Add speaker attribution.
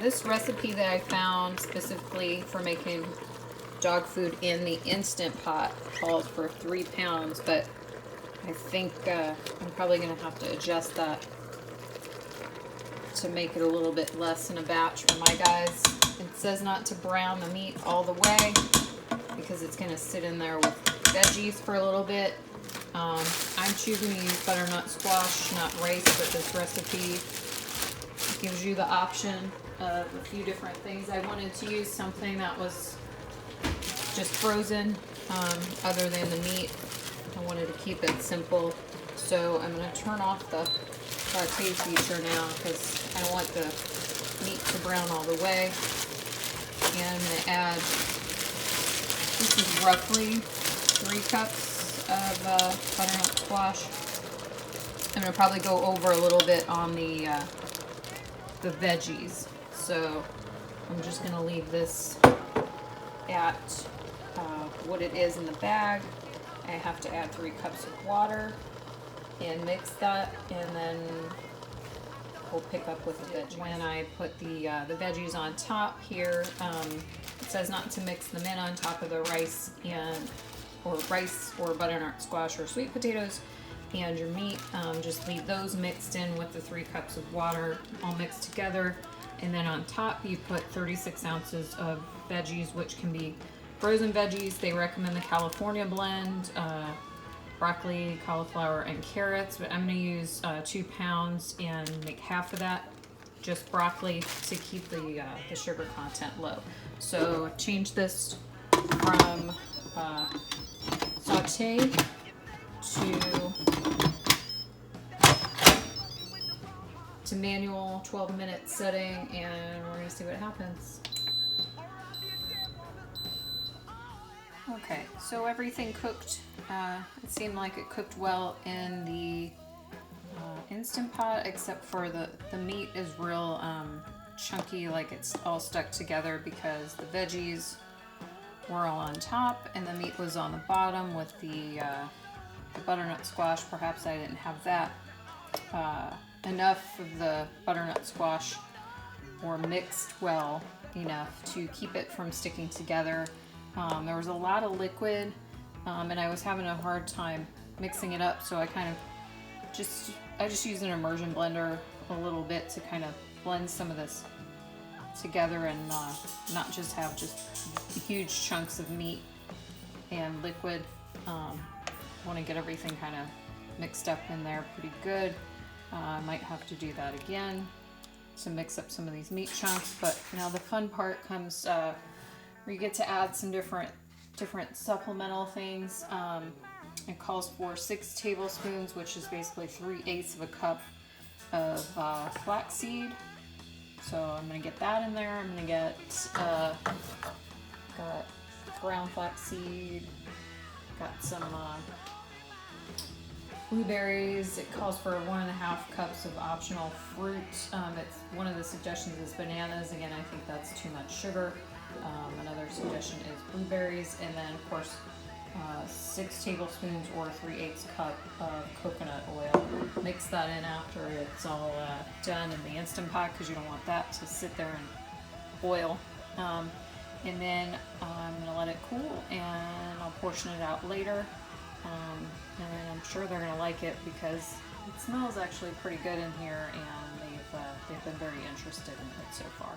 Speaker 1: This recipe that I found specifically for making dog food in the Instant Pot calls for 3 pounds, but I think I'm probably going to have to adjust that to make it a little bit less in a batch for my guys. It says not to brown the meat all the way because it's going to sit in there with veggies for a little bit. I'm choosing to use butternut squash, not rice, but this recipe gives you the option of a few different things. I wanted to use something that was just frozen, other than the meat. I wanted to keep it simple. So I'm going to turn off the saute feature now because I don't want the meat to brown all the way. And I'm going to add, this is roughly 3 cups of butternut squash. I'm going to probably go over a little bit on the veggies. So I'm just going to leave this at what it is in the bag. I have to add 3 cups of water and mix that, and then we'll pick up with the veggies. When I put the veggies on top here, it says not to mix them in on top of the rice or butternut squash or sweet potatoes and your meat. Just leave those mixed in with the 3 cups of water all mixed together, and then on top you put 36 ounces of veggies, which can be frozen veggies. They recommend the California blend, broccoli, cauliflower, and carrots, but I'm going to use 2 pounds and make half of that just broccoli to keep the sugar content low. So change this from saute to manual 12-minute setting, and we're going to see what happens. Okay, so everything cooked. It seemed like it cooked well in the Instant Pot, except for the meat is real chunky, like it's all stuck together because the veggies were all on top and the meat was on the bottom with the butternut squash. Perhaps I didn't have that enough of the butternut squash or mixed well enough to keep it from sticking together. There was a lot of liquid, and I was having a hard time mixing it up, so I just used an immersion blender a little bit to kind of blend some of this together and not just have just huge chunks of meat and liquid. I want to get everything kind of mixed up in there pretty good. I might have to do that again to mix up some of these meat chunks, but now the fun part comes where you get to add some different supplemental things. It calls for 6 tablespoons, which is basically 3/8 of a cup of flaxseed. So I'm gonna get that in there. I'm gonna get got ground flaxseed, got some blueberries. It calls for 1.5 cups of optional fruit. It's one of the suggestions is bananas. Again, I think that's too much sugar. Another suggestion is blueberries, and then of course 6 tablespoons or 3/8 cup of coconut oil. Mix that in after it's all done in the Instant Pot because you don't want that to sit there and boil. And then I'm going to let it cool and I'll portion it out later. And I'm sure they're going to like it because it smells actually pretty good in here, and they've been very interested in it so far.